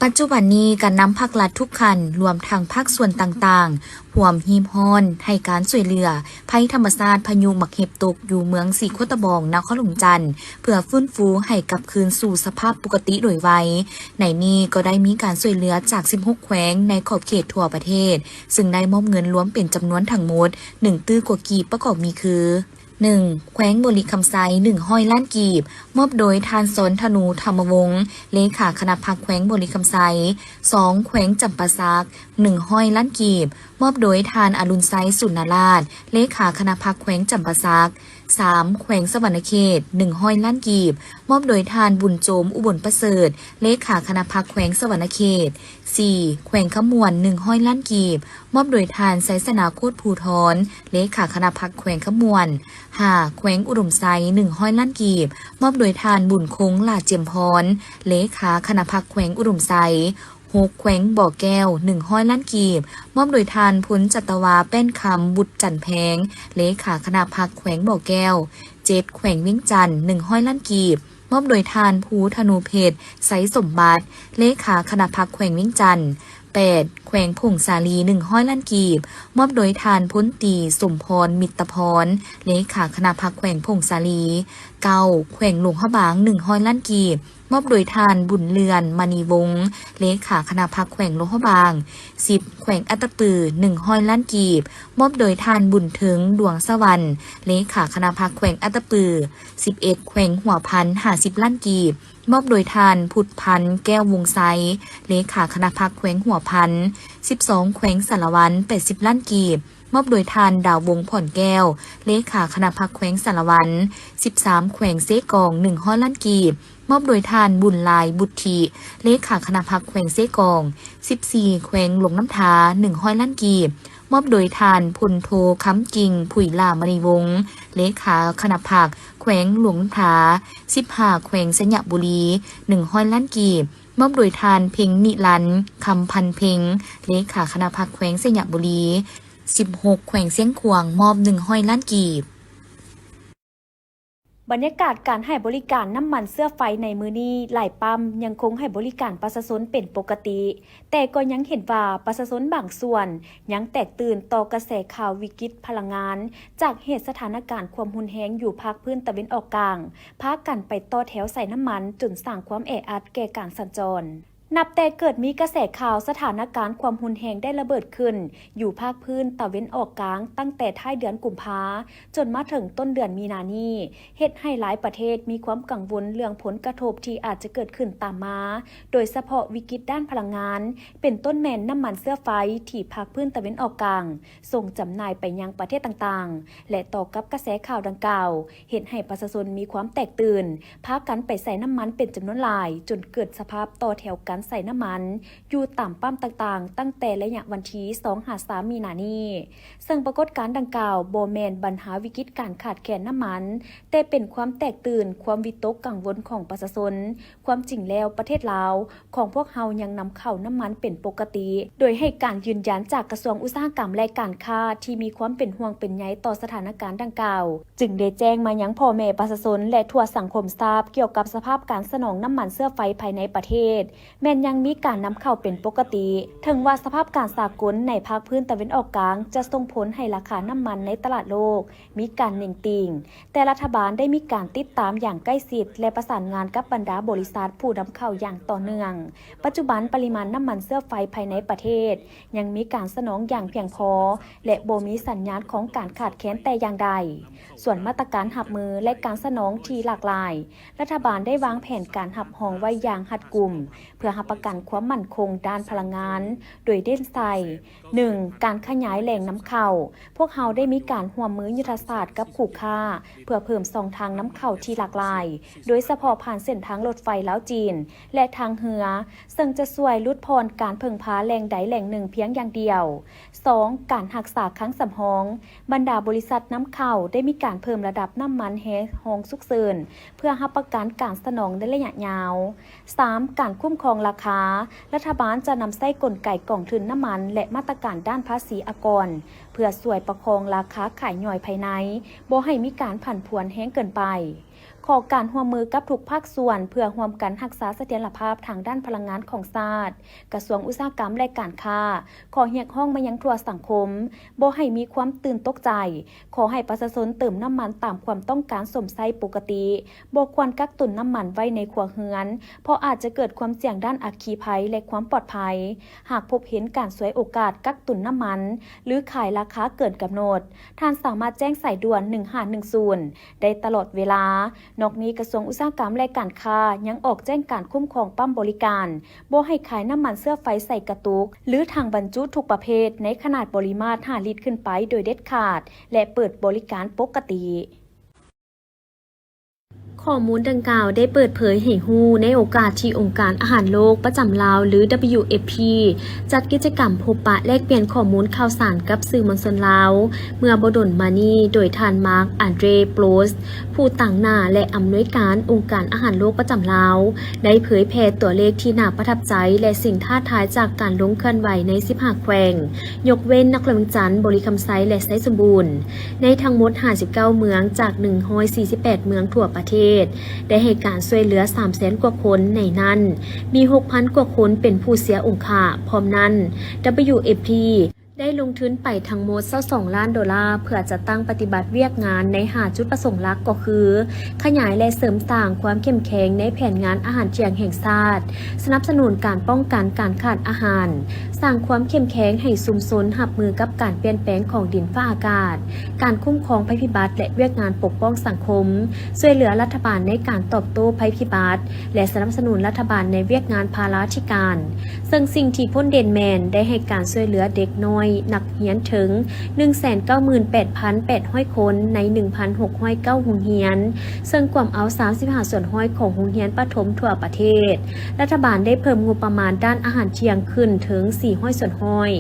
ปัจจุบันนี้การนำภาครัฐทุกคันรวมทั้งภาคส่วนต่างๆร่วมฮีมฮอนให้การช่วยเหลือภัยธรรมชาติพายุหมักเห็บตกอยู่เมืองสีโคตะบองนครหลวงจันทน์เพื่อฟื้นฟูให้กลับคืนสู่สภาพปกติโดยไวในนี้ก็ได้มีการช่วยเหลือจาก16แขวงในขอบเขตทั่วประเทศซึ่งได้มอบเงินรวมเป็นจำนวนทั้งหมด1ตื้อกว่ากีบประกอบมีคือ 1. แขวงบริคำไซ100 ล้านกีบมอบโดยทานสนธนูธรรมวงศ์เลขาคณะพรรคแขวงบริคำไซ 2. แขวงจำปาสัก100 ล้านกีบมอบโดยทานอรุณไซสุนราชเลขาคณะพรรคแขวงจำปาสัก 3. แขวงสวรรณเขต100 ล้านกีบมอบโดยทานบุญโจมอุบลประเสริฐเลขาคณะพรรคแขวงสวรรณเขต 4. แขวงขมวน100 ล้านกีบมอบโดยทานไสสนาโคตรภูทรเลขาคณะพรรคแขวงขมวน 5. แขวงอุดมไซ100 ล้านกีบมอบโดยทานบุญคงลาเจียมพรเลขาคณะพรรคแขวงอุดมไซ 6. แขวงบ่อแก้ว100 ล้านกีบมอบโดยทานพุนจัตวาแป้นคำบุตรจันแพงเลขาคณะพรรคแขวงบ่อแก้ว 7. แขวงเวียงจันทน์100 ล้านกีบมอบโดยทานภูธนูเพชรไสสมบัติเลขาคณะพรรคแขวงเวียงจันทน์ 8. แขวงพงสาลี100 ล้านกีบมอบโดยทานพ้นตีสมพรมิตรพรเลขาคณะพรรคแขวงพงสาลี 9. แขวงหลวงพระบาง100 ล้านกีบมอบโดยทานบุญเรือนมณีวงศ์เลขาคณะพรรคแขวงหลวงพระบาง 10. แขวงอัตตปือ100 ล้านกีบมอบโดยทานบุญถึงดวงสวรรค์เลขาคณะพรรคแขวงอัตตปือ 11. แขวงหัวพัน50 ล้านกีบมอบโดยทานพุทธพันธ์แก้ววงไซเลขาคณะพรรคแขวงหัวพันธ์ 12. แขวงสารวัน80 ล้านกีบมอบโดยทานดาววงผ่อนแก้วเลขาคณะพรรคแขวงสารวัน 13. แขวงเซกอง100 ล้านกีบมอบโดยทานบุญลายบุตรีเลขาคณะพรรคแขวงเซกอง 14. แขวงหลวงน้ำทา100 ล้านกีบมอบโดยทานพลโทค้ำกิ่งผุยลามณีวงศ์เลขาคณะพรรคแขวงหลวงน้ำทา 15. แขวงสัญญบุรี100 ล้านกีบมอบโดยทานเพ็งนิรันดร์คำพันเพ็งเลขาคณะพรรคแขวงสัญญบุรี 16. แขวงเสียงขวางมอบ100 ล้านกีบบรรยากาศการให้บริการน้ำมันเสื้อไฟในมื้อนี้หลายปั๊มยังคงให้บริการประชาชนเป็นปกติแต่ก็ยังเห็นว่าประชาชนบางส่วนยังแตกตื่นต่อกระแสข่าววิกฤตพลังงานจากเหตุสถานการณ์ความรุนแรงอยู่ภาคพื้นตะวันออกกลางพากันไปต่อแถวใส่น้ำมันจนสร้างความแออัดแก่การสัญจรนับแต่เกิดมีกระแสข่าวสถานการณ์ความรุนแรงได้ระเบิดขึ้นอยู่ภาคพื้นตะวันออกกลางตั้งแต่ท้ายเดือนกุมภาจนมาถึงต้นเดือนมีนานี้เฮ็ดให้หลายประเทศมีความกังวลเรื่องผลกระทบที่อาจจะเกิดขึ้นตามมาโดยเฉพาะวิกฤตด้านพลังงานเป็นต้นแม่นน้ำมันเสื้อไฟที่ภาคพื้นตะวันออกกลางส่งจำหน่ายไปยังประเทศต่างๆและต่อกับกระแสข่าวดังกล่าวเฮ็ดให้ประชาชนมีความแตกตื่นพากันไปใส่น้ำมันเป็นจำนวนหลายจนเกิดสภาพต่อแถวกันใส่น้ำมันอยู่ตามปั๊มต่างๆตั้งแต่ระยะวันที่2-3 มีนานี้ซึ่งปรากฏการณ์ดังกล่าวบ่แม่นปัญหาวิกฤตการขาดแคลนน้ำมันแต่เป็นความแตกตื่นความวิตกกังวลของประชาชนความจริงแล้วประเทศลาวของพวกเฮายังนำเข้าน้ำมันเป็นปกติโดยให้การยืนยันจากกระทรวงอุตสาหกรรมและการค้าที่มีความเป็นห่วงเป็นใยต่อสถานการณ์ดังกล่าวจึงได้แจ้งมายังพ่อแม่ประชาชนและทั่วสังคมทราบเกี่ยวกับสภาพการสนองน้ำมันเสื้อไฟภายในประเทศแม้นยังมีการนำเข้าเป็นปกติถึงว่าสภาพการสากลในภาคพื้นตะวันออกกลางจะส่งผลให้ราคาน้ำมันในตลาดโลกมีการเน่งติ่งแต่รัฐบาลได้มีการติดตามอย่างใกล้ชิดและประสานงานกับบรรดาบริษัทผู้นำเข้าอย่างต่อเนื่องปัจจุบันปริมาณน้ำมันเสื้อไฟภายในประเทศยังมีการสนองอย่างเพียงพอและบ่มีสัญญาณของการขาดแคลนแต่อย่างใดส่วนมาตรการหับมือและการสนองที่หลากหลายรัฐบาลได้วางแผนการหับหองไว้อย่างรัดกุมเพื่อรับประกันความมั่นคงด้านพลังงานโดยเด่นใส่ 1. การขยายแหล่งน้ำเข้าพวกเราได้มีการร่วมมือยุทธศาสตร์กับคู่ค้าเพื่อเพิ่มช่องทางน้ำเข้าที่หลากหลายโดยเฉพาะผ่านเส้นทางรถไฟลาวจีนและทางเรือซึ่งจะช่วยลดพรการพึ่งพาแหล่งใดแหล่งหนึ่งเพียงอย่างเดียว 2. การรักษาคลังสำรองบรรดาบริษัทน้ำเข้าได้มีการเพิ่มระดับน้ำมันแฮฮองฉุกเฉินเพื่อรับประกันการสนองในระยะยาว 3. การคุ้มครองราคารัฐบาลจะนำใช้กลไกกองทุนน้ำมันและมาตรการด้านภาษีอากรเพื่อช่วยประคองราคาขายย่อยภายในบ่ให้มีการผันผวนแห้งเกินไป ขอการร่วมมือกับทุกภาคส่วนเพื่อร่วมกันรักษาเสถียรภาพทางด้านพลังงานของชาติกระทรวงอุตสาหกรรมและการค้าขอเรียกร้องมายังทั่วสังคมบ่ให้มีความตื่นตกใจขอให้ประชาชนเติมน้ำมันตามความต้องการสมไส้ปกติบ่ควรกักตุนน้ำมันไว้ในครัวเรือนเพราะอาจจะเกิดความเสี่ยงด้านอัคคีภัยและความปลอดภัยหากพบเห็นการฉวยโอกาสกักตุนน้ำมันหรือขายราคาเกินกำหนดท่านสามารถแจ้งสายด่วน1510ได้ตลอดเวลานอกนี้กระทรวงอุตสาหกรรมและการค้ายังออกแจ้งการคุ้มครองปั๊มบริการบ่ให้ขายน้ำมันเสื้อไฟใส่กระตุกหรือถังบรรจุทุกประเภทในขนาดปริมาตร5 ลิตรขึ้นไปโดยเด็ดขาดและเปิดบริการปกติข้อมูลดังกล่าวได้เปิดเผยให้ฮู้ในโอกาสที่องค์การอาหารโลกประจำลาวหรือ WFP จัดกิจกรรมพบปะแลกเปลี่ยนข้อมูลข่าวสารกับสื่อมวลชนลาวเมื่อบ่ดลมานี้โดยท่านมาร์คอันเดรโปรสผู้ตั้งหน้าและอำนวยการองค์การอาหารโลกประจำลาวได้เผยแพร่ตัวเลขที่น่าประทับใจและสิ่งท้าทายจากการลงเคลื่อนไหวใน15แขวงยกเว้นนครหลวงจันทร์บริคำไซและไซสมบูรณ์ในทั้งหมด59เมืองจาก148เมืองทั่วประเทศได้ให้การช่วยเหลือ 300,000 กว่าคนในนั้นมี 6,000 กว่าคนเป็นผู้เสียองค์าพร้อมนั้น WFP ได้ลงทุนไปทั้งหมด$22 ล้านเพื่อจะตั้งปฏิบัติเวียกงานใน5จุดประสงค์หลักก็คือขยายและเสริมสร้างความเข้มแข็งในแผนงานอาหารเที่ยงแห่งชาติสนับสนุนการป้องกันการขาดอาหารสร้างความเข้มแข็งให้ชุมชนรับมือกับการเปลี่ยนแปลงของดินฟ้าอากาศการคุ้มครองภัยพิบัติและเวียกงานปกป้องสังคมช่วยเหลือรัฐบาลในการตอบโต้ภัยพิบัติและสนับสนุนรัฐบาลในเวียกงานภาราธิการซึ่งสิ่งที่พ้นเดนแมนได้ให้การช่วยเหลือเด็กน้อยนักเรียนถึง 198,800 คนใน 1,609 โรงเรียนซึ่งกลุ่มเอา35ส่วนห้อยของโรงเรียนประถมทั่วประเทศรัฐบาลได้เพิ่มงบประมาณด้านอาหารเที่ยงขึ้นถึง400ส่วนห้อย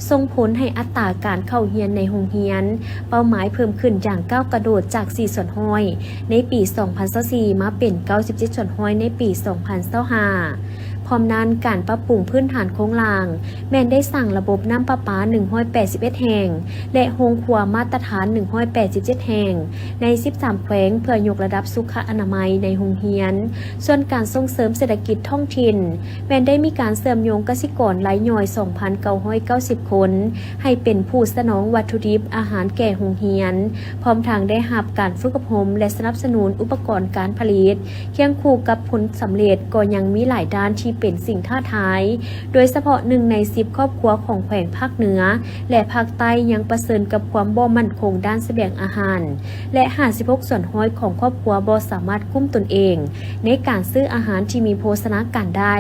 ส่งผลให้อัตราการเข้าเรียนในโรงเรียนเป้าหมายเพิ่มขึ้นอย่างก้าวกระโดดจาก4ส่วนห้อยในปี 2024 มาเป็น97ส่วนห้อยในปี 2025พร้อมนั้นการปรับปรุงพื้นฐานโครงล่างแม้นได้สั่งระบบน้ำประปา181แห่งและโรงครัวมาตรฐาน187แห่งใน13แขวงเพื่อยกระดับสุขอนามัยในโรงเรียนส่วนการส่งเสริมเศรษฐกิจท้องถิ่นแม้นได้มีการเสริมโยงเกษตรกรรายย่อย 2,990 คนให้เป็นผู้สนองวัตถุดิบอาหารแก่โรงเรียนพร้อมทางได้รับการฝึกอบรมและสนับสนุนอุปกรณ์การผลิตเคียงคู่กับผลสำเร็จก็ยังมีหลายด้านที่เป็นสิ่งท้าทายโดยเฉพาะ1ใน10ครอบครัวของแขวงภาคเหนือและภาคใต้ยังประเสริญกับความบ่มั่นคงด้านเสบียงอาหารและ56ส่วนห้อยของครอบครัวบ่สามารถคุ้มตนเองในการซื้ออาหารที่มีโภชนาการได้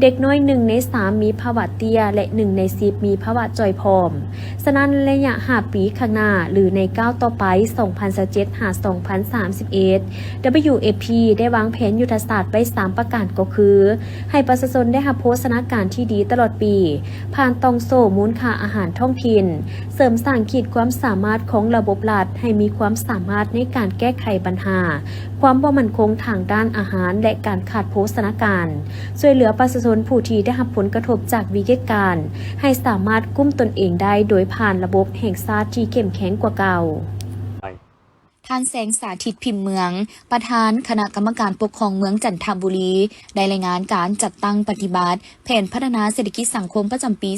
เด็กน้อย1ใน3มีภาวะเตี้ยและ1ใน10มีภาวะจ่อยผอมฉะนั้นระยะ5ปีข้างหน้าหรือในก้าวต่อไป2027หา2031 WFP ได้วางแผนยุทธศาสตร์ไว้3ประการก็คือให้ประชาชนได้รับโภชนาการที่ดีตลอดปีผ่านตองโซ่มูลค่าอาหารท้องถิ่นเสริมสร้างขีดความสามารถของระบบรัฐให้มีความสามารถในการแก้ไขปัญหาความบ่มั่นคงทางด้านอาหารและการขาดโภชนาการช่วยเหลือประชาชนผู้ที่ได้รับผลกระทบจากวิกฤตการณ์ให้สามารถกุ้มตนเองได้โดยผ่านระบบแห่งชาติที่เข้มแข็งกว่าเก่าท่านแสงสาธิตพิมพ์เมืองประธานคณะกรรมการปกครองเมืองจันทบุรีได้รายงานการจัดตั้งปฏิบัติแผนพัฒนาเศรษฐกิจสังคมประจำปี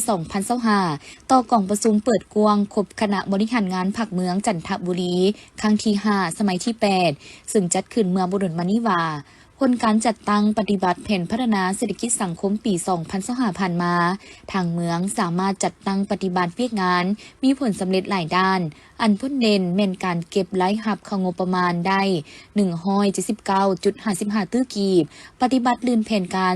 2025 ต่อกล่องประชุมเปิดกว้างครบคณะบริหารงานภาคเมืองจันทบุรีครั้งที่ 5 สมัยที่ 8 ซึ่งจัดขึ้นเมื่อบุรุษมานิวาผลการจัดตั้งปฏิบัติแผนพัฒนาเศรษฐกิจสังคมปี 2025 ผ่านมาทางเมืองสามารถจัดตั้งปฏิบัติเวียกงานมีผลสำเร็จหลายด้านอันพ้นเด่นแม่นการเก็บรายรับเข้างบประมาณได้ 179.55 ตื้อกีบปฏิบัติลื่นแผนการ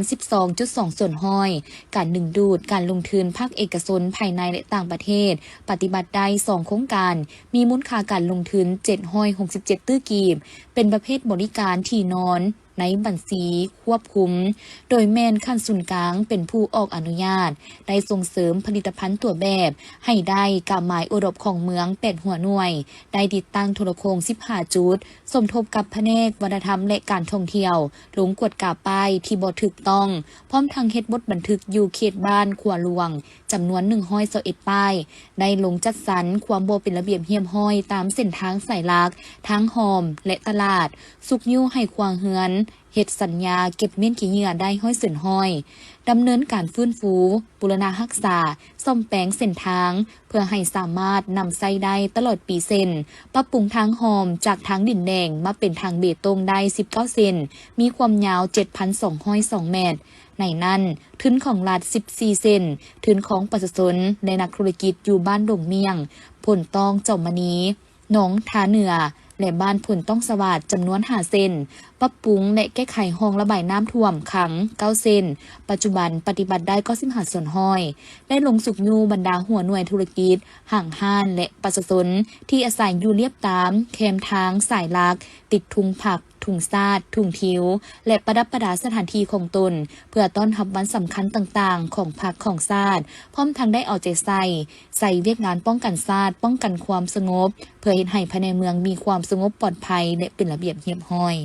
12.2 ส่วนห้อยการดึงดูดการลงทุนภาคเอกชนภายในและต่างประเทศปฏิบัติได้ 2 โครงการมีมูลค่าการลงทุน 767 ตื้อกีบเป็นประเภทบริการที่นอน ในบัญชีควบคุมโดยแม่นขั้นศูนย์กลางเป็นผู้ออกอนุญาตได้ส่งเสริมผลิตภัณฑ์ตัวแบบให้ได้กาหมายอุดมของเมือง8หัวหน่วยได้ติดตั้งโทรโคง15จุดสมทบกับแผนกวัฒนธรรมและการท่องเที่ยวลงกวดกาป้ายที่บ่ถูกต้องพร้อมทางเฮ็ดบทบันทึกอยู่เขตบ้านขัวหลวงจำนวน121ป้ายได้ลงจัดสรรความบ่เป็นระเบียบเหี่ยมห้อยตามเส้นทางสายหลักทางหอมและตลาดสุกยิ้วให้ควางเฮือนเฮ็ดสัญญาเก็บเม่นขี้เหยื่อได้ห้อยเส้นห้อยดำเนินการฟื้นฟูบูรณะรักษาซ่อมแปลงเส้นทางเพื่อให้สามารถนำใช้ได้ตลอดปีเส้นปรับปรุงทางหอมจากทางดินแดงมาเป็นทางเบตงได้19เซนมีความยาว 7,202 เมตรในนั้นทุนของรัฐ14เซนทุนของประชาชนและนักธุรกิจอยู่บ้านดงเมียงผลตองเจ้ามณีหนองทาเหนือและบ้านผลต้องสวัสดจำนวน5เซนปรับปรุงและแก้ไขห้องระบายน้ำท่วมขัง9เซนปัจจุบันปฏิบัติได้95ส่วนห้อยได้ลงสุกยูบรรดาหัวหน่วยธุรกิจห่างห้านและประชาชนที่อาศัยอยู่เรียบตามแคมทางสายลักติดทุงผักถุงซาดถุงทิวและประดับประดาสถานที่ของตนเพื่อต้อนรับวันสำคัญต่างๆของผักของซาดพร้อมทั้งได้เอาใจใส่เวียกงานป้องกันซาดป้องกันความสงบเพื่อเฮ็ดให้ภายในเมืองมีความสงบปลอดภัยและเป็นระเบียบเรียบร้อย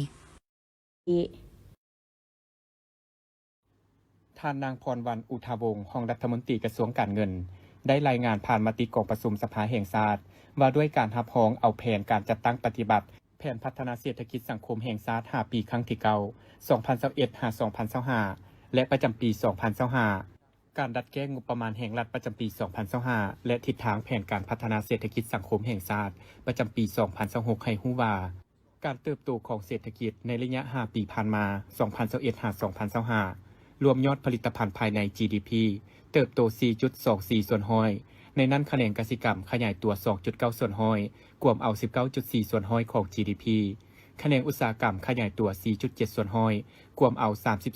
ท่านนางพรวรรณอุทาวงศ์รองรัฐมนตรีกระทรวงการเงินได้รายงานผ่านมติกองประชุมสภาแห่งชาติว่าด้วยการรับรองเอาแผนการจัดตั้งปฏิบัติแผนพัฒนาเศรษฐกิจสังคมแห่งชาติ5ปีครั้งที่2021-2025 และประจำปี 2025 การดัดแก้งบประมาณแห่งรัฐประจำปี 2025 และทิศทางแผนการพัฒนาเศรษฐกิจสังคมแห่งชาติประจำปี 2026 ให้รู้ว่าการเติบโตของเศรษฐกิจในระยะ 5 ปีผ่านมา 2021-2025 รวมยอดผลิตภัณฑ์ภายใน GDP เติบโต 4.24 ส่วนห้อยในนั้นคะแนนกสิกรรมขยายตัว 2.9 ส่วนห้อยกวมเอา 19.4 ส่วนห้อยของ GDP คะแนนอุตสาหกรรมขยายตัว 4.7 ส่วนห้อยกวมเอา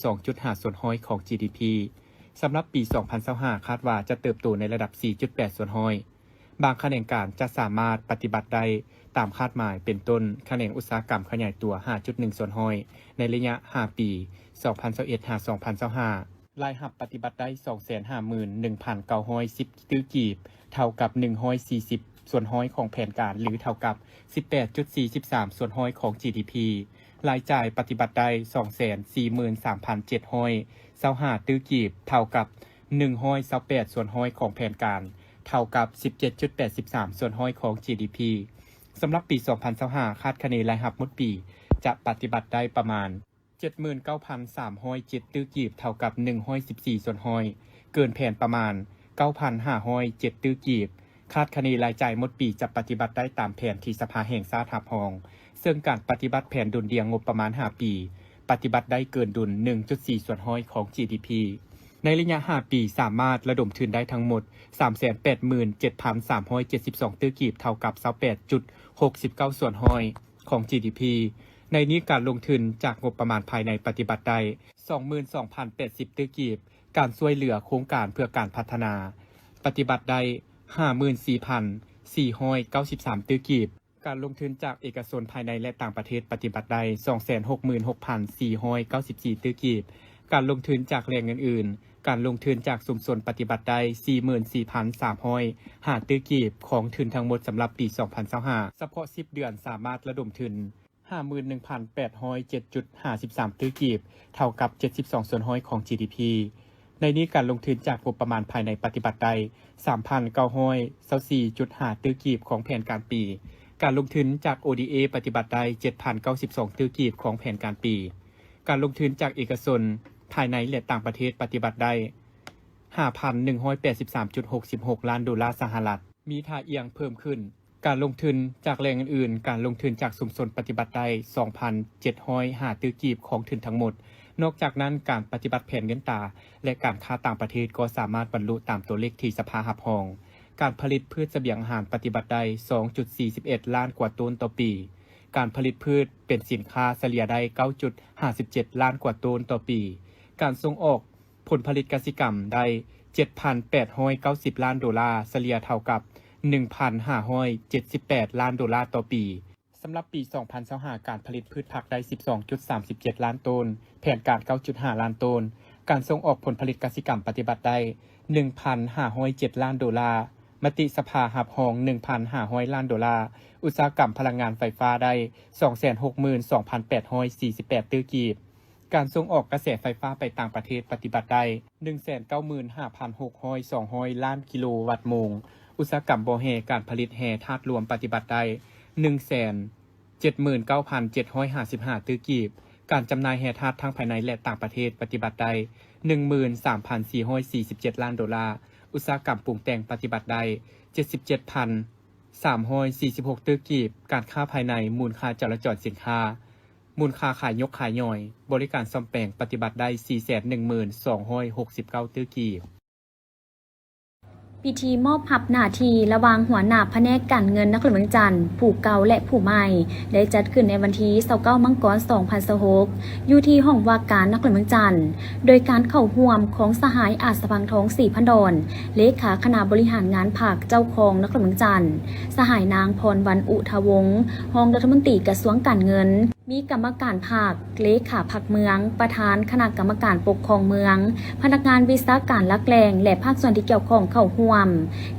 32.5 ส่วนห้อยของ GDP สำหรับปี 2025 คาดว่าจะเติบโตในระดับ 4.8 ส่วนห้อยบางคะแนนการจะสามารถปฏิบัติได้ตามคาดหมายเป็นต้นคะแนนอุตสาหกรรมขยายตัว 5.1 ส่วนห้อยในระยะ 5 ปี 2021-2025 รายหับปฏิบัติได้ 251,910 ตื้อกีบเท่ากับ140ส่วนห้อยของแผนการหรือเท่ากับ 18.43 ส่วนห้อยของ GDP รายจ่ายปฏิบัติได้ 243,725 ตื้อกีบเท่ากับ128ส่วนห้อยของแผนการเท่ากับ 17.83 ส่วนห้อยของ GDP สำหรับปี 2025 คาดคะเนรายหับหมดปีจะปฏิบัติได้ประมาณ 79,307 ตื้อกีบเท่ากับ114ส่วนห้อยเกินแผนประมาณ 9,507 ตื้อกีบคาดคะเนรายจ่ายหมดปีจะปฏิบัติได้ตามแผนที่สภาแห่งชาติรับรองซึ่งการปฏิบัติแผนดุลเดียงงบประมาณ5ปีปฏิบัติได้เกินดุล 1.4 ส่วนห้อยของ GDP ในระยะ5ปีสามารถระดมทุนได้ทั้งหมด 387,372 ตื้อกีบเท่ากับ 28.69 ส่วนห้อยของ GDP ในนี้การลงทุนจากงบประมาณภายในปฏิบัติได้ 22,080 ตื้อกีบการช่วยเหลือโครงการเพื่อการพัฒนาปฏิบัติได้ 54,493 ตื้อกีบการลงทุนจากเอกชนภายในและต่างประเทศปฏิบัติได้ 266,494 ตื้อกีบการลงทุนจากแหล่งอื่นๆการลงทุนจากชุมชนปฏิบัติได้ 44,305 ตื้อกีบของทุนทั้งหมดสำหรับปี 2025เฉพาะ10 เดือนสามารถระดมทุน 51,807.53 ตื้อกีบเท่ากับ 72 ส่วนห้อยของ GDP ในนี้การลงทุนจากงบประมาณภายในปฏิบัติได้ 3,924.5 ตื้อกีบของแผนการปีการลงทุนจาก ODA ปฏิบัติได้ 7,092 ตื้อกีบของแผนการปีการลงทุนจากเอกชนภายในและต่างประเทศปฏิบัติได้ 5,183.66 ล้านดอลลาร์สหรัฐมีท่าเอียงเพิ่มขึ้นการลงทุนจากแหล่งอื่นๆการลงทุนจากชุมชนปฏิบัติได้ 2,705 ตื้อกีบของทุนทั้งหมดนอกจากนั้นการปฏิบัติแผนเงินตราและการค้าต่างประเทศก็สามารถบรรลุตามตัวเลขที่สภารับรองการผลิตพืชเสบียงอาหารปฏิบัติได้ 2.41 ล้านกว่าตันต่อปีการผลิตพืชเป็นสินค้าเฉลี่ยได้ 9.57 ล้านกว่าตันต่อปีการส่งออกผลผลิตกสิกรรมได้ 7,890 ล้านดอลลาร์เฉลี่ยเท่ากับ 1,578 ล้านดอลลาร์ต่อปี สำหรับปี 2025 การผลิตพืชผักได้ 12.37 ล้านตันแผนการ 9.5 ล้านตันการส่งออกผลผลิตกสิกรรมปฏิบัติได้ 1,507 ล้านดอลลาร์มติสภาหับหอง 1,500 ล้านดอลลาร์อุตสาหกรรมพลังงานไฟฟ้าได้ 262,848 ตื้อกีบการส่งออกกระแสไฟฟ้าไปต่างประเทศปฏิบัติได้ 195,602 ล้านกิโลวัตต์โมงอุตสาหกรรมบ่อแห่การผลิตแห่ธาตุรวมปฏิบัติได้ 179,755 ตื้อกีบการจำหน่ายแห่ธาตุทั้งภายในและต่างประเทศปฏิบัติได้ 13,447 ล้านดอลลาร์อุตสาหกรรมปรุงแต่งปฏิบัติได้ 77,346 ตื้อกีบการค้าภายในมูลค่าจราจรสินค้ามูลค่าขายยกขายย่อยบริการซ่อมแปลงปฏิบัติได้ 412,269 ตื้อกีบพิธีมอบหับหน้าที่ระหว่างหัวหน้าแผนกการเงินนครหลวงจันทร์ผู้เก่าและผู้ใหม่ได้จัดขึ้นในวันที่29มังกร2026อยู่ที่ห้องว่าการนครหลวงจันทร์โดยการเข้าร่วมของสหายอาสพังทองศรีพันดอนเลขาคณะบริหารงานภาคเจ้าของนครหลวงจันทร์สหายนางพรวรรณอุทวงศ์รองรัฐมนตรีกระทรวงการเงินมีกรรมการภาคเลขาภาคเมืองประธานคณะกรรมการปกครองเมืองพนักงานวิชาการลักแรงและภาคส่วนที่เกี่ยวข้องเข้าร่วม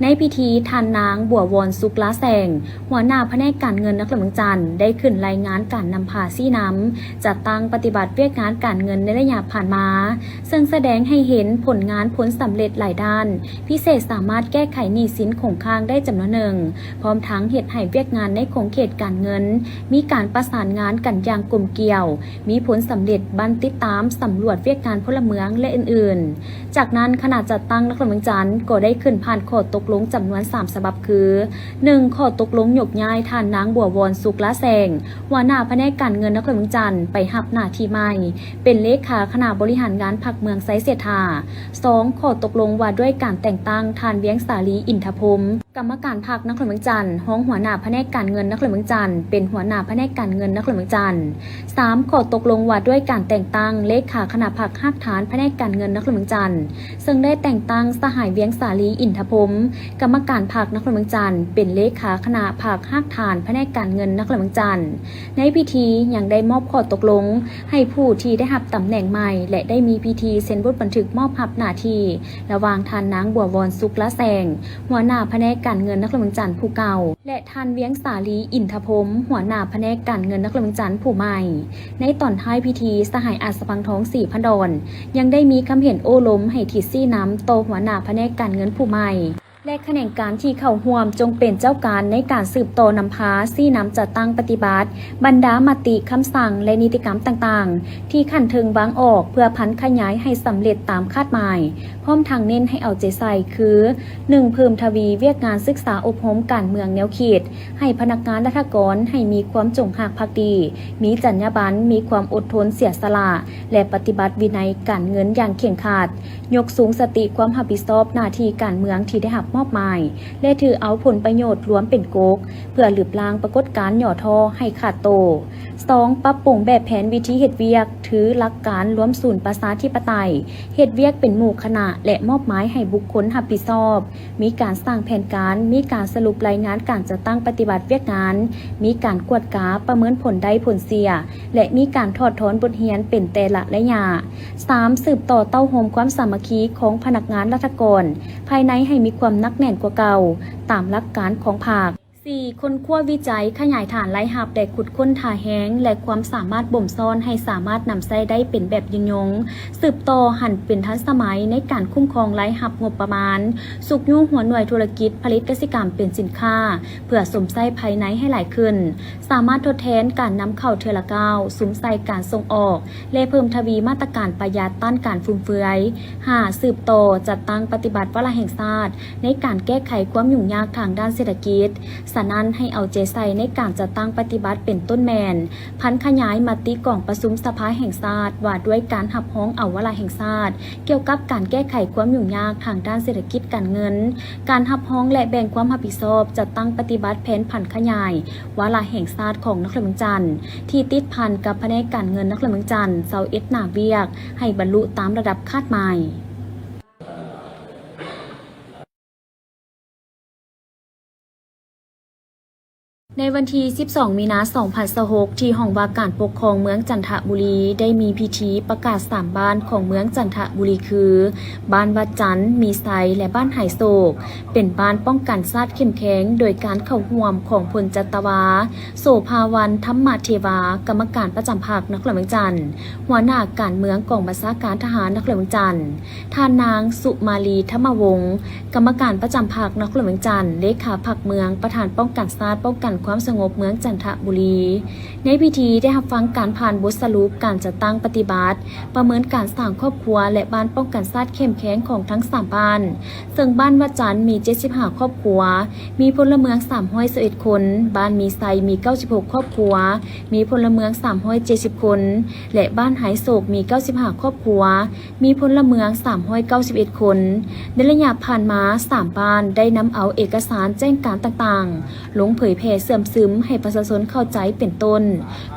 ในพิธีทานนางบัววอนสุกล้าแสงหัวหน้าแผนกการเงินนครหลวงจันทร์ได้ขึ้นรายงานการนำพาซี่น้ำจัดตั้งปฏิบัติเวียกงานการเงินในระยะผ่านมาซึ่งแสดงให้เห็นผลงานผลสำเร็จหลายด้านพิเศษสามารถแก้ไขหนี้สินคงค้างได้จำนวนหนึ่งพร้อมทั้งเหตุให้เวียกงานในโครงเขตการเงินมีการประสานงานกันอย่างกลมเกลียวมีผลสำเร็จบันติดตามสำรวจเวียกงานพลเมืองและอื่นๆจากนั้นขณะจัดตั้งนครหลวงจันทร์ก็ได้ขึ้นผ่านข้อตกลงจำนวน3ฉบับคือ 1. ข้อตกลงยกย้ายท่านนางบัววอนสุกล้าแสงหัวหน้าแผนกการเงินนครหลวงจันทร์ไปรับหน้าที่ใหม่เป็นเลขาคณะบริหารงานพรรคเมืองไซเสถา 2. ข้อตกลงว่าด้วยการแต่งตั้งท่านเวียงสาลีอินทพรหมกรรมการพรรคนครหลวงจันทร์ห้องหัวหน้าแผนกการเงินนครหลวงจันทร์เป็นหัวหน้าแผนกการเงินนครหลวงจันทร์ 3. ข้อตกลงว่าด้วยการแต่งตั้งเลขาคณะพรรคหักฐานแผนกการเงินนครหลวงจันทร์ซึ่งได้แต่งตั้งสหายเวียงสาลีอินทพรหมกรรมการพรรคนครหลวงจันทร์เป็นเลขาคณะพรรคหักฐานแผนกการเงินนครหลวงจันทร์ในพิธียังได้มอบข้อตกลงให้ผู้ที่ได้รับตำแหน่งใหม่และได้มีพิธีเซ็นบทบันทึกมอบรับหน้าที่ระหว่างท่านนางบัววอนสุกล้าแสงหัวหน้าแผนกการเงินนครหลวงจันทร์ผู้เก่าและท่านเวียงสาลีอินทพรหมหัวหน้าแผนกการเงินนครหลวงจันทร์ผู้ใหม่ในตอนท้ายพิธีสหายอาสพังทองศรีพันดอนยังได้มีคำเห็นโอ้ล้มให้ทิศซี่น้ำโตหัวหน้าแผนกการเงินผู้ใหม่และแขนงการที่เข้าร่วมจงเป็นเจ้าการในการสืบต่อนำพาซี่น้ำจัดตั้งปฏิบัติบรรดามติคำสั่งและนิติกรรมต่างๆที่ขั้นถึงวางออกเพื่อพันขยายให้สำเร็จตามคาดหมายพร้อมทางเน้นให้เอาใจใส่คือ 1. เพิ่มทวีเวียกงานศึกษาอบรมการเมืองแนวเขตให้พนักงานราชการให้มีความจงรักภักดีมีจรรยาบรรณมีความอดทนเสียสละและปฏิบัติวินัยการเงินอย่างเข่งขรับยกสูงสติความรับผิดชอบหน้าที่การเมืองที่ได้รับมอบหมายและถือเอาผลประโยชน์รวมเป็นโกกเพื่อหลืบล้างปรากฏการณ์หย่อท่อให้ขาดโต 2. ปรับปรุงแบบแผนวิธีเฮ็ดเวียกถือหลักการรวมศูนย์ประชาธิปไตยเฮ็ดเวียกเป็นหมู่คณะและมอบหมายให้บุคคลรับผิดชอบมีการสร้างแผนการมีการสรุปรายงานการจัดตั้งปฏิบัติเวียกงานมีการกวดกาประเมินผลได้ผลเสียและมีการถอดถอนบทเรียนเป็นแต่ละระยะ 3. สืบต่อเต้าโฮมความสามัคคีของพนักงานราชการภายในให้มีความนักแน่นกว่าเก่าตามหลักการของภาค 4. ค้นคว้าวิจัยขยายฐานไล่หับและขุดค้นถ่าแห้งและความสามารถบ่มซ่อนให้สามารถนำใช้ได้เป็นแบบยิงยงสืบต่อหันเป็นทันสมัยในการคุ้มครองไล่หับงบประมาณสุกยุ่งหัวหน่วยธุรกิจผลิตกสิกรรมเป็นสินค้าเพื่อสมใส่ภายในให้หลายขึ้นสามารถทดแทนการนำเข้าเทอละก้าวสมใส่การส่งออกและเพิ่มทวีมาตรการประหยัดต้านการฟุ่มเฟือย 5. สืบต่อจัดตั้งปฏิบัติวาระแห่งชาติในการแก้ไขความยุ่งยากทางด้านเศรษฐกิจฉะนั้นให้เอาใจใส่ในการจัดตั้งปฏิบัติเป็นต้นแมนพันขยายมติกล่องประชุมสภาแห่งชาติว่าด้วยการหับห้องเอาวาระแห่งชาติเกี่ยวกับการแก้ไขความยุ่งยากทางด้านเศรษฐกิจการเงินการหับห้องและแบ่งความรับผิดชอบจัดตั้งปฏิบัติแผนผันขยายวาระแห่งชาติของนครหลวงจันทร์ที่ติดพันกับแผนกการเงินนครหลวงจันทร์เซาเอ็ดนาเวียกให้บรรลุตามระดับคาดหมายใน ในวันที่ 12 มีนาคม 2026 ที่ห้องว่าการปกครองเมืองจันทบุรีได้มีพิธีประกาศ3บ้านของเมืองจันทบุรีคือ บ้านวัดจันทร์มีไซและบ้านไหโศก เป็นบ้านป้องกันชาติเข้มแข็งโดยการเข้าร่วมของพลจัตวา โสภาวันธรรมเทวากรรมการประจำภาคนครเมืองจันทร์หัวหน้าการเมืองกองบัญชาการทหารนครเมืองจันทร์ท่านนางสุมาลีธรรมวงศ์กรรมการประจำภาคนครเมืองจันทร์เลขาพรรคเมืองประธานป้องกันชาติป้องกันความสงบเมืองจันทบุรีในพิธีได้รับฟังการผ่านบทสรุปการจัดตั้งปฏิบัติประเมินการสร้างครอบครัวและบ้านป้องกันชาติเข้มแข็งของทั้ง3บ้านซึ่งบ้านวัดจันทร์มี75ครอบครัวมีพลเมือง311คนบ้านมีไซมี96ครอบครัวมีพลเมือง370คนและบ้านไหโศกมี95ครอบครัวมีพลเมือง391คนในระยะผ่านมา3บ้านได้นำเอาเอกสารแจ้งการต่างๆลงเผยแพร่เสื่อมซึมให้ประชาชนเข้าใจเป็นต้น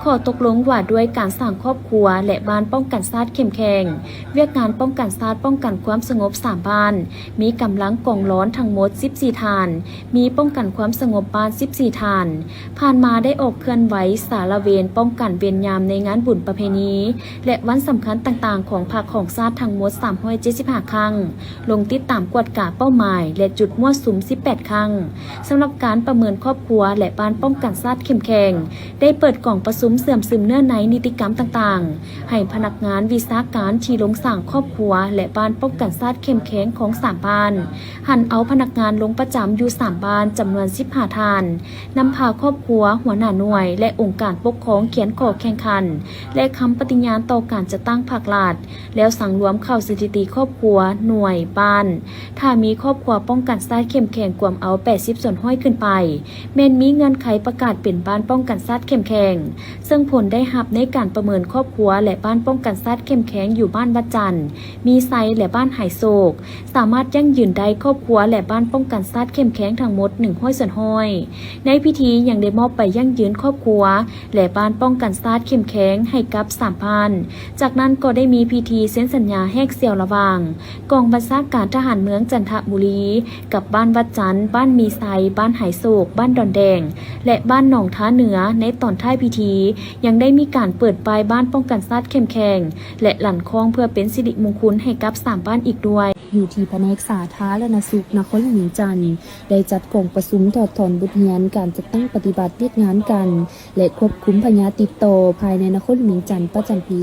ข้อตกลงว่าด้วยการสร้างครอบครัวและบ้านป้องกันชาติเข้มแข็งเวียกงานป้องกันชาติป้องกันความสงบ3บ้านมีกำลังกองร้อนทั้งหมด14ฐานมีป้องกันความสงบบ้าน14ฐานผ่านมาได้ออกเคลื่อนไหวสารเวรป้องกันเวรยามในงานบุญประเพณีและวันสำคัญต่างๆของภาคของชาติทั้งหมด375ครั้งลงติดตามกวดกาเป้าหมายและจุดมั่วสุม18ครั้งสำหรับการประเมินครอบครัวและบ้านป้องกันชาติเข้มแข็งได้เปิดกล่องประชุมเสื่อมซึมเนื้อในนิติกรรมต่างๆให้พนักงานวิชาการที่ลงสั่งครอบครัวและบ้านป้องกันชาติเข้มแข็งของ3บ้านหันเอาพนักงานลงประจำอยู่3บ้านจำนวน15ท่านนำพาครอบครัวหัวหน้าหน่วยและองค์การปกครองเขียนข้อแข่งขันและคำปฏิญาณต่อการจะตั้งภาครัฐแล้วสั่งรวมเข้าสถิติครอบครัวหน่วยบ้านถ้ามีครอบครัวป้องกันชาติเข้มแข็งกว่าเอา80ส่วนห้อยขึ้นไปแม้นมีเงื่อนไขประกาศเป็นบ้านป้องกันชาติเข้มแข็งซึ่งผลได้หับในการประเมินครอบครัวและบ้านป้องกันชาติเข้มแข็งอยู่บ้านวัดจันทร์มีไซและบ้านไหโศกสามารถยั่งยืนได้ครอบครัวและบ้านป้องกันชาติเข้มแข็งทั้งหมด100ส่วนห้อยในพิธียังได้มอบไปยั่งยืนครอบครัวและบ้านป้องกันชาติเข้มแข็งให้กับ3บ้านจากนั้นก็ได้มีพิธีเซ็นสัญญาแหกเสี่ยวระหว่างกองบัญชาการทหารเมืองจันทบุรีกับบ้านวัดจันทร์บ้านมีไซบ้านไหโศกบ้านดอนแดงและบ้านหนองท้าเหนือในตอนท้ายพิธียังได้มีการเปิดป้ายบ้านป้องกันชาติเข้มแข็งและหลั่นคล้องเพื่อเป็นสิริมงคลให้กับ3บ้านอีกด้วยอยู่ที่แผนกสาธารณสุขนครหลวงจันทร์ได้จัดกองประชุมถอดถอนบทเรียนการจัดตั้งปฏิบัติเรียกงานกันและควบคุมพยาติดต่อภายในนครหลวงจันทร์ประจำปี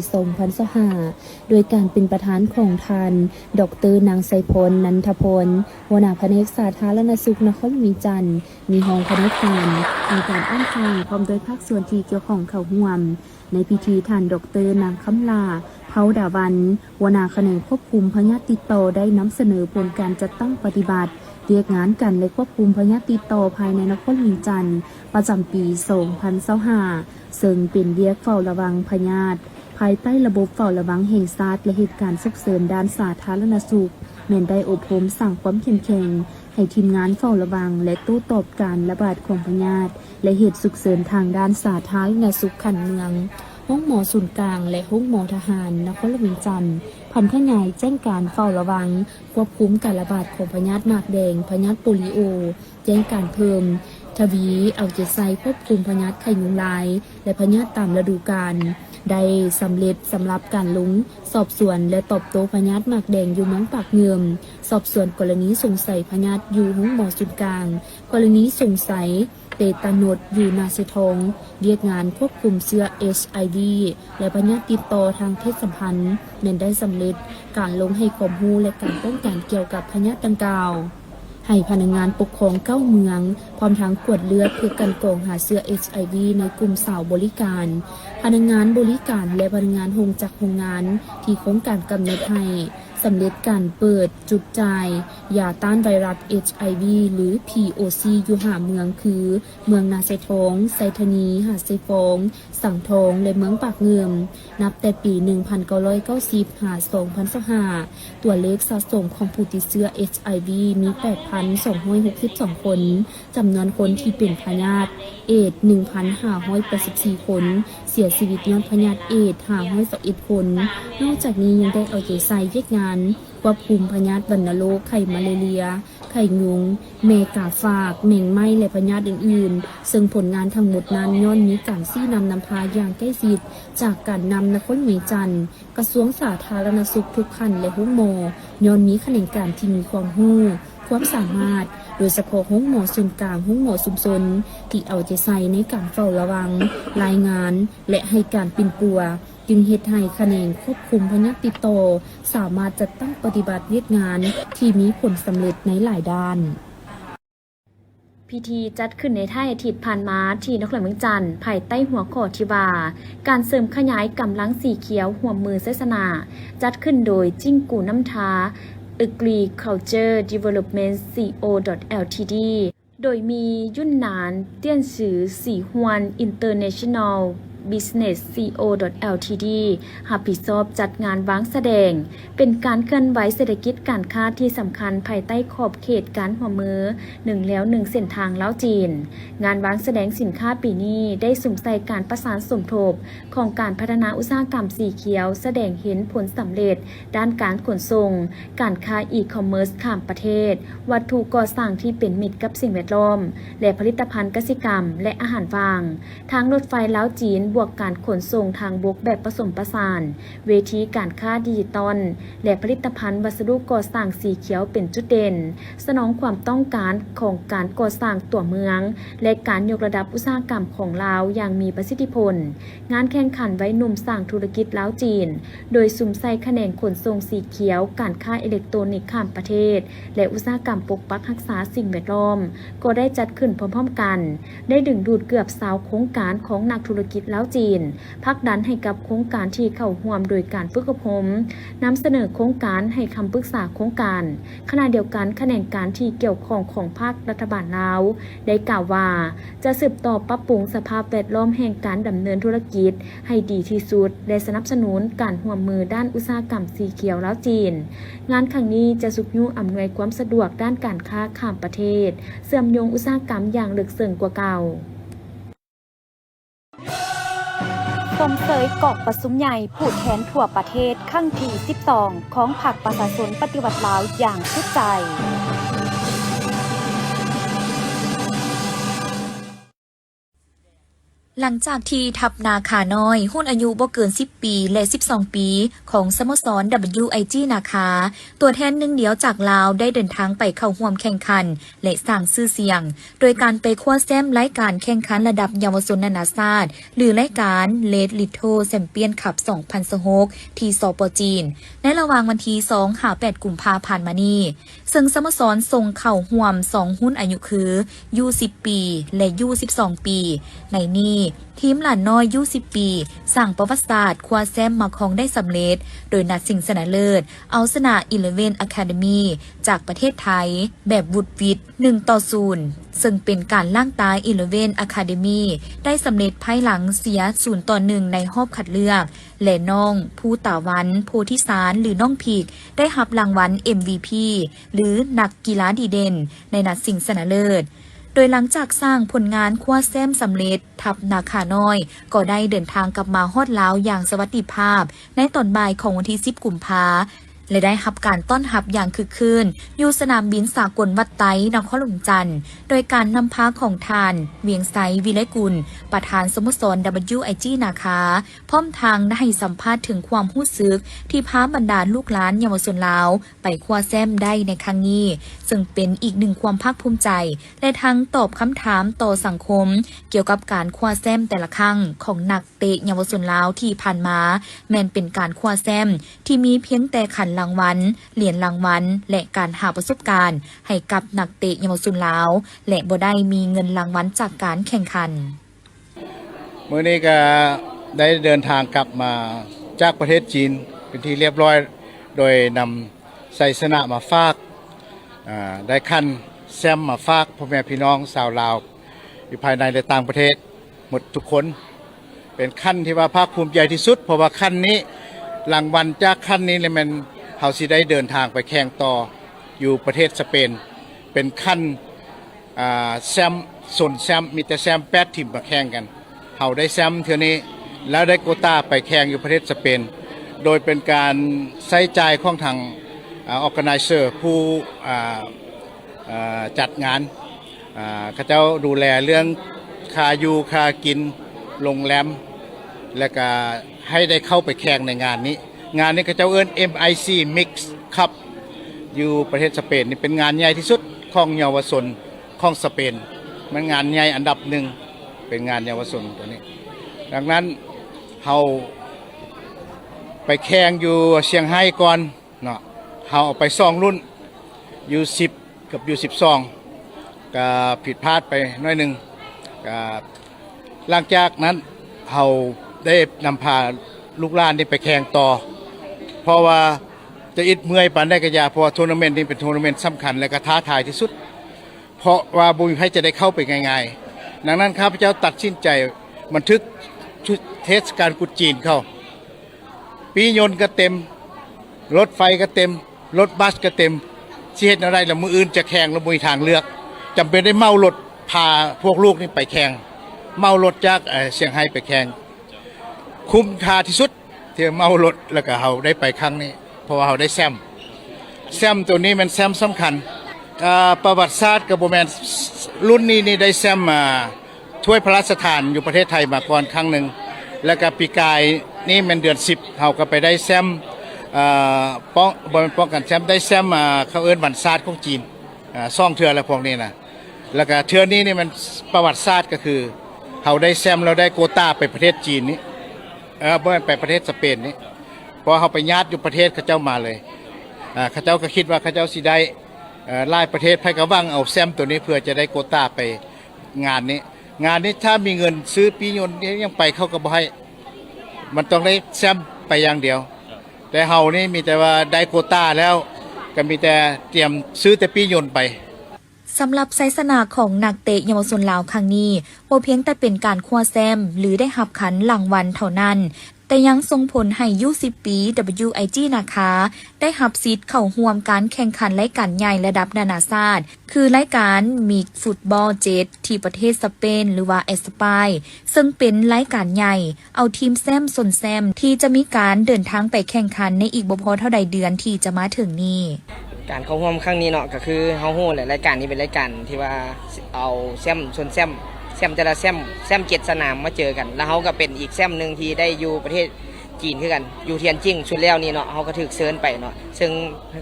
2025โดยการเป็นประธานของท่านดร.นางไสพลนันทพลหัวหน้าแผนกสาธารณสุขนครหลวงจันทร์มีห้องคณะกรรมการมีการอ้างข่าวพร้อมโดยภาคส่วนที่เกี่ยวข้องเข้าร่วมในพิธีท่านดร.นางคำลาเผาดาวันหัวหน้าแผนกควบคุมพยาธิติดต่อได้นำเสนอผลการจัดตั้งปฏิบัติเรียกงานกันและควบคุมพยาธิติดต่อภายในนครหลวงจันทร์ประจำปี2025ซึ่งเป็นเรียกเฝ้าระวังพยาธิภายใต้ระบบเฝ้าระวังแห่งชาติและเหตุการณ์ฉุกเฉินด้านสาธารณสุขแม้นได้อบรมสร้างความเข้มแข็งให้ทีมงานเฝ้าระวังและโต้ตอบการระบาดของพยาธิและเหตุฉุกเฉินทางด้านสาธารณสุขขันเมืองห้องหมอศูนย์กลางและห้องหมอทหารนครหลวงจันทร์พันขยายแจ้งการเฝ้าระวังควบคุมการระบาดของพยาธิหมากแดงพยาธิโปลิโอแจ้งการเพิ่มทวีเอาใจใส่ควบคุมพยาธิไข้ยุงลายและพยาธิตามฤดูกาลได้สำเร็จสำหรับการลงสอบสวนและตอบโต้พยาธิหมากแดงอยู่เมืองปากเงื่อมสอบสวนกรณีสงสัยพยาธิอยู่ห้องหมอศูนย์กลางกรณีสงสัยเตตานดอยู่นาเซทองเรียกงานควบคุมเชื้อ HIV และพยาธิติดต่อทางเพศสัมพันธ์เน้นได้สำเร็จการลงให้ข้อมูลและการป้องกันเกี่ยวกับพยาธิดังกล่าวให้พนักงานปกครอง9เมืองพร้อมทั้งกวดเลือดเพื่อกันกรองหาเชื้อ HIV ในกลุ่มสาวบริการพนักงานบริการและพนักงานโฮมจากโรงงานที่โครงการกำหนดให้สำเร็จการเปิดจุดจ่ายยาต้านไวรัส HIV หรือ POC อยู่หาเมืองคือเมืองนาไซทองไซธานีหาดไซฟองสังทองและเมืองปากเงื่อมนับแต่ปี 1990 หา 2025ตัวเลขสะสมของผู้ติดเชื้อ HIV มี 8,262 คนจำนวนคนที่เป็นพยาธิเอดส์ 1,584 คนเสียชีวิตย้อนพยาธิเอดส์521 คนนอกจากนี้ยังได้เอาใจใส่เวียกงาน านควบคุมพยาธิวัณโรคไข้มาลาเรียไข้ยุงแมกาฝากแมงไหม้และพยาธิอื่นๆซึ่งผลงานทั้งหมดนั้นย้อนมีการซี้นำพาอย่างใกล้ชิดจากการนำนครหลวงจันทร์กระทรวงสาธารณสุขทุกขั้นและห้องหมอย้อนมีแขนงการที่มีความรู้ความสามารถโดยเฉพาะห้องหมอส่วนกลางห้องหมอชุมชนที่เอาใจใส่ในการเฝ้าระวังรายงานและให้การปิ่นปัวจึงเฮ็ดให้แขนงควบคุมพยาธิติดต่อสามารถจัดตั้งปฏิบัติเวียกงานที่มีผลสำเร็จในหลายด้าน พิธีจัดขึ้นในท่ายอาทิตย์ผ่านมาที่นครหลวงเมืองจันทร์ภายใต้หัวข้อที่ว่าการเสริมขยายกำลังสีเขียวห่วมมือเสสนาจัดขึ้นโดยจิ้งกูน้ำทา Agriculture Development Co.ltd โดยมียุ่นหนานเตี้ยนซือสีฮวน International Business Co.ltd รับผิดชอบจัดงานวางแสดงเป็นการเคลื่อนไหวเศรษฐกิจการค้าที่สำคัญภายใต้ขอบเขตการหัวมือ1แล้ว1เส้นทางลาวจีนงานวางแสดงสินค้าปีนี้ได้สวมใส่การประสานสมทบของการพัฒนาอุตสาหกรรมสีเขียวแสดงเห็นผลสำเร็จด้านการขนส่งการค้าอีคอมเมิร์ซข้ามประเทศวัตถุก่อสร้างที่เป็นมิตรกับสิ่งแวดล้อมและผลิตภัณฑ์กสิกรรมและอาหารว่างทางรถไฟลาวจีนบวกการขนส่งทางบกแบบผสมผสานเวทีการค้าดิจิตอลและผลิตภัณฑ์วัสดุก่อสร้างสีเขียวเป็นจุดเด่นสนองความต้องการของการก่อสร้างตัวเมืองและการยกระดับอุตสาหกรรมของลาวอย่างมีประสิทธิผลงานแข่งขันไว้หนุ่มสร้างธุรกิจลาวจีนโดยสุ่มใส่แขนงขนส่งสีเขียวการค้าอิเล็กทรอนิกส์ข้ามประเทศและอุตสาหกรรมปกปักรักษาสิ่งแวดล้อมก็ได้จัดขึ้นพร้อมๆกันได้ดึงดูดเกือบ20โครงการของนักธุรกิจลาวจีนผลักดันให้กับโครงการที่เข้าร่วมโดยการฝึกอบรมนำเสนอโครงการให้คำปรึกษาโครงการขณะเดียวกันแขนงการที่เกี่ยวข้องของภาครัฐบาลลาวได้กล่าวว่าจะสืบต่อปรับปรุงสภาพแวดล้อมแห่งการดำเนินธุรกิจให้ดีที่สุดและสนับสนุนการร่วมมือด้านอุตสาหกรรมสีเขียวลาวจีนงานครั้งนี้จะสุขยุอำนวยความสะดวกด้านการค้าข้ามประเทศเชื่อมโยงอุตสาหกรรมอย่างลึกซึ้งกว่าเก่าชมเสยเกาะประสุมใหญ่ผู้แทนทั่วประเทศครั้งที่12ของพรรคประชาชนปฏิวัติลาวอย่างสุดใจหลังจากที่ทัพนาคาน้อยหุ้นอายุบ่เกิน10ปีและ12ปีของสโมสร WIG นาคาตัวแทนหนึ่งเดียวจากลาวได้เดินทางไปเข้าร่วมแข่งขันและสร้างชื่อเสียงโดยการไปคว้าแชมป์รายการแข่งขันระดับเยาวชนนานาชาติหรือรายการ Red Little Champion Cup 2016ที่สป.จีนในระหว่างวันที่2-8 กุมภาพันธ์มานี้ซึ่งสโมสรส่งเข้าร่วม2หุ้นอายุคือ U10 ปีและ U12 ปีในนี้ทีมหลานน้อยยู10ปีสร้างประวัติศาสตร์คว้าแชมป์มาครองได้สำเร็จโดยนัดชิงชนะเลิศเอาชนะ Eleven Academy จากประเทศไทยแบบวุดวิด1-0ซึ่งเป็นการล่างตาย Eleven Academy ได้สำเร็จภายหลังเสีย0-1ในรอบคัดเลือกและน้องผู้ตาวันโพธิสารหรือน้องพีกได้รับรางวัล MVP หรือนักกีฬาดีเด่นในนัดชิงชนะเลิศโดยหลังจากสร้างผลงานคว้าแชมป์สำเร็จทัพนาคาน้อยก็ได้เดินทางกลับมาฮอดลาวอย่างสวัสดิภาพในตอนบ่ายของวันที่10 กุมภาพันธ์และได้รับการต้อนรับอย่างคึกคืนอยู่สนามบินสากลวัดไตนครหลวงจันทร์โดยการนำพาของทานเวียงไซวิไลกุลประธานสโมสร WIG นาคาพร้อมทางได้ให้สัมภาษณ์ถึงความรู้สึกที่พาบรรดาลูกหลานเยาวชนลาวไปคว้าแชมป์ได้ในครั้งนี้ซึ่งเป็นอีกหนึ่งความภาคภูมิใจและทั้งตอบคำถามต่อสังคมเกี่ยวกับการคว้าแชมป์แต่ละครั้งของนักเตะเยาวชนลาวที่ผ่านมาแม้นเป็นการคว้าแชมป์ที่มีเพียงแต่ขันรางวัลเหรียญรางวัลและการหาประสบการณ์ให้กับนักเตะเยาวชนลาวและบ่ได้มีเงินรางวัลจากการแข่งขันมื้อนี้ก็ได้เดินทางกลับมาจากประเทศจีนเป็นที่เรียบร้อยโดยนำไสชนะมาฝากได้คันแชมป์มาฝากพ่อแม่พี่น้องชาวลาวอยู่ภายในและต่างประเทศหมดทุกคนเป็นคันที่ว่าภาคภูมิใจที่สุดเพราะว่าคันนี้รางวัลจากคันนี้เลยมันเฮาสิได้เดินทางไปแข่งต่ออยู่ประเทศสเปนเป็นคันแชมป์ส่วนแชมป์มีแต่แชมป์8ทีมมาแข่งกันเฮาได้แชมป์เทื่อนี้แล้วได้โควต้าไปแข่งอยู่ประเทศสเปนโดยเป็นการใช้จ่ายของทาง organizer ผู้จัดงานเขาเจ้าดูแลเรื่องค่าอยู่ค่ากินโรงแรมและก็ให้ได้เข้าไปแข่งในงานนี้เขาเจ้าเอิ้น MIC Mix Cup อยู่ประเทศสเปนนี่เป็นงานใหญ่ที่สุดของเยาวชนของสเปนมันงานใหญ่อันดับหนึ่งเป็นงานเยาวชนตัวนี้ดังนั้นเฮาไปแข่งอยู่เชียงไฮ้ก่อนเนาะเฮาเอาไป2รุ่นอยู่10กับอยู่12ก็ผิดพลาดไปหน่อยหนึงก็หลังจากนั้นเฮาได้นำพาลูกหลานนี่ไปแข่งต่อเพราะว่าจะอิดเมื่อยปานได้ก็อย่าเพราะว่าทัวร์นาเมนต์นี้เป็นทัวร์นาเมนต์สำคัญและก็ท้าทายที่สุดเพราะว่าบ่มีใครจะได้เข้าไปง่ายๆดังนั้นข้าพเจ้าตัดสินใจบันทึกเทศกาลกุดจีนเข้าปียนต์ก็เต็มรถไฟก็เต็มรถบัสก็เต็มสิเฮ็ดอะไรล่ะมื้ออื่นจะแข่งแล้วบ่มีทางเลือกจำเป็นได้เมารถพาพวกลูกนี่ไปแข่งเมารถจากเชียงไฮ้ไปแข่งคุ้มค่าที่สุดที่เมารถแล้วก็เฮาได้ไปครั้งนี้เพราะว่าเฮาได้แซมตัวนี้มันแซมสำคัญประวัติศาสตร์กับโบแมนรุ่นนี้นี่ได้แซมมาถ้วยพระราชทานอยู่ประเทศไทยมาก่อนครั้งหนึ่งแล้วก็ปีกายนี่มันเดือน10เขาก็ไปได้แซมป้องกันแซมได้แซมเขาเอิ้นวันศาสตร์ของจีนซ่องเทืออะไรพวกนี้นะแล้วก็เทือนี้นี่มันประวัติศาสตร์ก็คือเขาได้แซมเราได้โควต้าไปประเทศจีนนี้บ่ไปประเทศสเปนนี้พอเขาไปญาติอยู่ประเทศเขาเจ้ามาเลยเขาเจ้าก็คิดว่าเขาเจ้าสิได้ไล่ประเทศไพกวังเอาแซมตัวนี้เพื่อจะได้โควต้าไปงานนี้ถ้ามีเงินซื้อปียนต์ยังไปเข้ากับให้มันต้องได้แซมไปอย่างเดียวแต่เฮานี่มีแต่ว่าได้โควต้าแล้วก็มีแต่เตรียมซื้อแต่ปียนต์ไปสำหรับไซสนาของนักเตะเยาวชนลาวครั้งนี้บ่เพียงแต่เป็นการคว้าแชมป์หรือได้รับขันรางวัลเท่านั้นแต่ยังส่งผลให้U10 ปี WIG นะคะได้รับสิทธิ์เข้าร่วมการแข่งขันรายการใหญ่ระดับนานาชาติคือรายการมิกฟุตบอล7ที่ประเทศสเปนหรือว่าเอสปายซึ่งเป็นรายการใหญ่เอาทีมแซมสนแซมที่จะมีการเดินทางไปแข่งขันในอีกบ่พอเท่าใดเดือนที่จะมาถึงนี้การเข้าร่วมครั้งนี้เนาะก็คือเฮาฮู้แหละรายการนี้เป็นรายการที่ว่าเอาแซมชนแซมแต่ละแซม7สนามมาเจอกันแล้วเฮาก็เป็นอีกแซมนึงที่ได้อยู่ประเทศจีนคือกันอยู่เทียนจิ้งชุดแล้วนี่เนาะเฮาก็ถูกเชิญไปเนาะซึ่ง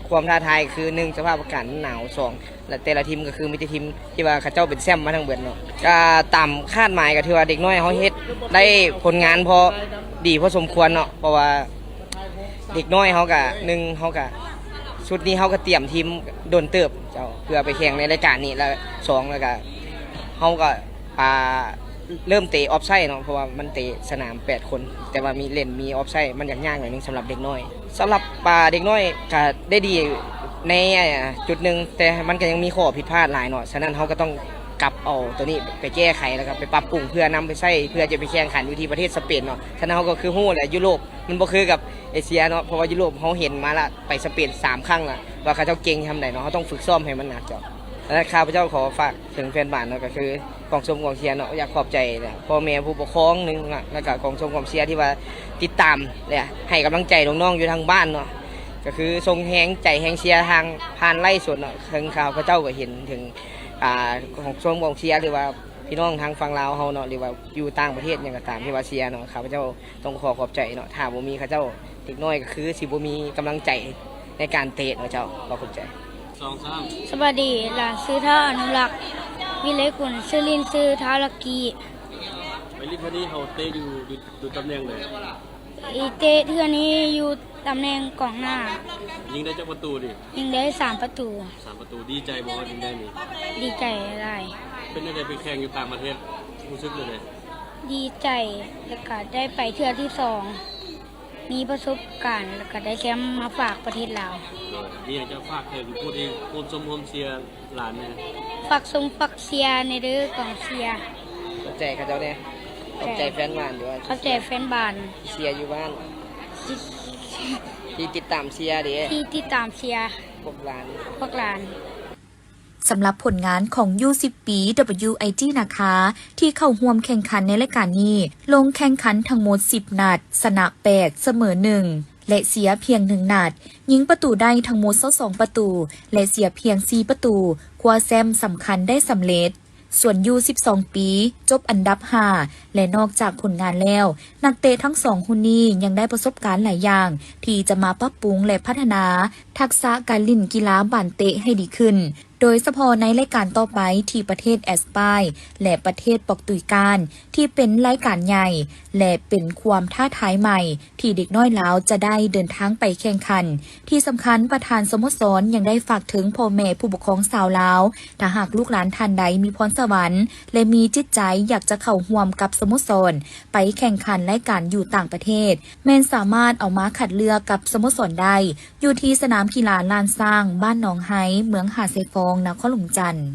ความท้าทายคือ1สภาพอากาศหนาว2และแต่ละทีมก็คือมีแต่ทีมที่ว่าเขาเจ้าเป็นแซมมาทั้งเบิดเนาะก็ตามคาดหมายก็ถือว่าเด็กน้อยเฮาเฮ็ดได้ผลงานพอดีพอสมควรเนาะเพราะว่าเด็กน้อยเฮาก็1เฮาก็ชุดนี้เขาก็เตรียมทีมโดนเติบเจ้าเพื่อไปแข่งในรายการนี้แล้ว2แล้วก็เขาก็เริ่มเตะออฟไซด์เนาะเพราะว่ามันเตะสนาม8คนแต่ว่ามีเล่นมีออฟไซด์มันยากหน่อยนึงสำหรับเด็กน้อยสำหรับเด็กน้อยก็ได้ดีในจุดหนึ่งแต่มันก็ยังมีข้อผิดพลาดหลายเนาะฉะนั้นเขาก็ต้องกลับเอาตัวนี้ไปแก้ไขแล้วก็ไปปรับปรุงเพื่อนำไปใช้เพื่อจะไปแข่งขันอยู่ที่ประเทศสเปนเนาะฉะนั้นเขาก็คือฮู้แหละยุโรปมันบ่คือกับเอเชียเนาะเพราะว่ายุโรปเขาเห็นมาละไปสเปน3ครั้งละว่าเขาเจ้าเก่งทำไหนเนาะเขาต้องฝึกซ้อมให้มันหนักจ้ะและข้าพเจ้าขอฝากถึงแฟนบ้านเนาะก็คือกองชมกองเชียร์เนาะอยากขอบใจนะพ่อแม่ผู้ปกครองนึงแล้วก็กองชมกองเชียร์ที่ว่าติดตามเนี่ยให้กำลังใจน้องๆอยู่ทางบ้านเนาะก็คือทรงแฮงใจแฮงเชียร์ทางผ่านไล่สดเนาะถึงข้าพเจ้าก็เห็นถึงของชมกองเชียร์หรือว่าพี่น้องทางฝั่งลาวเฮาเนาะหรือว่าอยู่ต่างประเทศอย่างก็ตามที่ว่าเชียร์เนาะข้าพเจ้าต้องขอบใจเนาะถ้าบ่มีข้าเจ้าเด็กน้อยก็คือสิบ่มีกำลังใจในการเตะเนาะเจ้าขอบใจสวัสดีหลานซื้อท่าอนุรักษ์วิเลกุลซื้อลินซื้อท้าลักกีไปลินท่านี้เขาเตะอยู่ตำแหน่งเลยอีเตะเทือนี้อยู่ตำแหน่งกองหน้ายิงได้จากประตูดิยิงได้3 ประตู3 ประตูดีใจบอกว่ายิงได้นี่ดีใจอะไรเป็นยังไงไปแข่งอยู่ต่างประเทศรู้สึกเลยดีใจแล้วก็ได้ไปเทือที่2มีประสบการณ์แล้วก็ได้แชมป์มาฝากประเทศลาวนี่อยากจะฝากถึงผู้ที่คนชมรมเชียร์หลานเนี่ยฝากเชียร์ในเรื่องของเชียร์ขอบใจข้าเจ้าเนี่ยขอบใจแฟนบ้านด้วยขอบใจแฟนบ้านเชียร์อยู่บ้านที่ติดตามเชียร์ดิที่ติดตามเชียร์พวกหลานสำหรับผลงานของU10 ปี WIG นะคะที่เข้าร่วมแข่งขันในรายการนี้ลงแข่งขันทั้งหมด10 นัดชนะ8เสมอ1 และเสียเพียง1นัดยิงประตูได้ทั้งหมด22ประตูและเสียเพียง4ประตูคว้าแชมป์สำคัญได้สำเร็จส่วนยู12ปีจบอันดับ5และนอกจากผลงานแล้วนักเตะทั้ง2คนนี้ยังได้ประสบการณ์หลายอย่างที่จะมาปรับปรุงและพัฒนาทักษะการเล่นกีฬาบานเตะให้ดีขึ้นโดยเฉพาะในรายการต่อไปที่ประเทศแอสปายและประเทศปอกตุยกานที่เป็นรายการใหญ่และเป็นความท้าทายใหม่ที่เด็กน้อยลาวจะได้เดินทางไปแข่งขันที่สำคัญประธานสโมสรยังได้ฝากถึงพ่อแม่ผู้ปกครองชาวลาวถ้าหากลูกหลานท่านใดมีพรสวรรค์และมีจิตใจอยากจะเข้าร่วมกับสโมสรไปแข่งขันรายการอยู่ต่างประเทศแม่นสามารถเอามาคัดเลือกกับสโมสรได้อยู่ที่สนามกีฬาลานสร้างบ้านหนองไฮเมืองหาดไซฟองนครหลวงจันทน์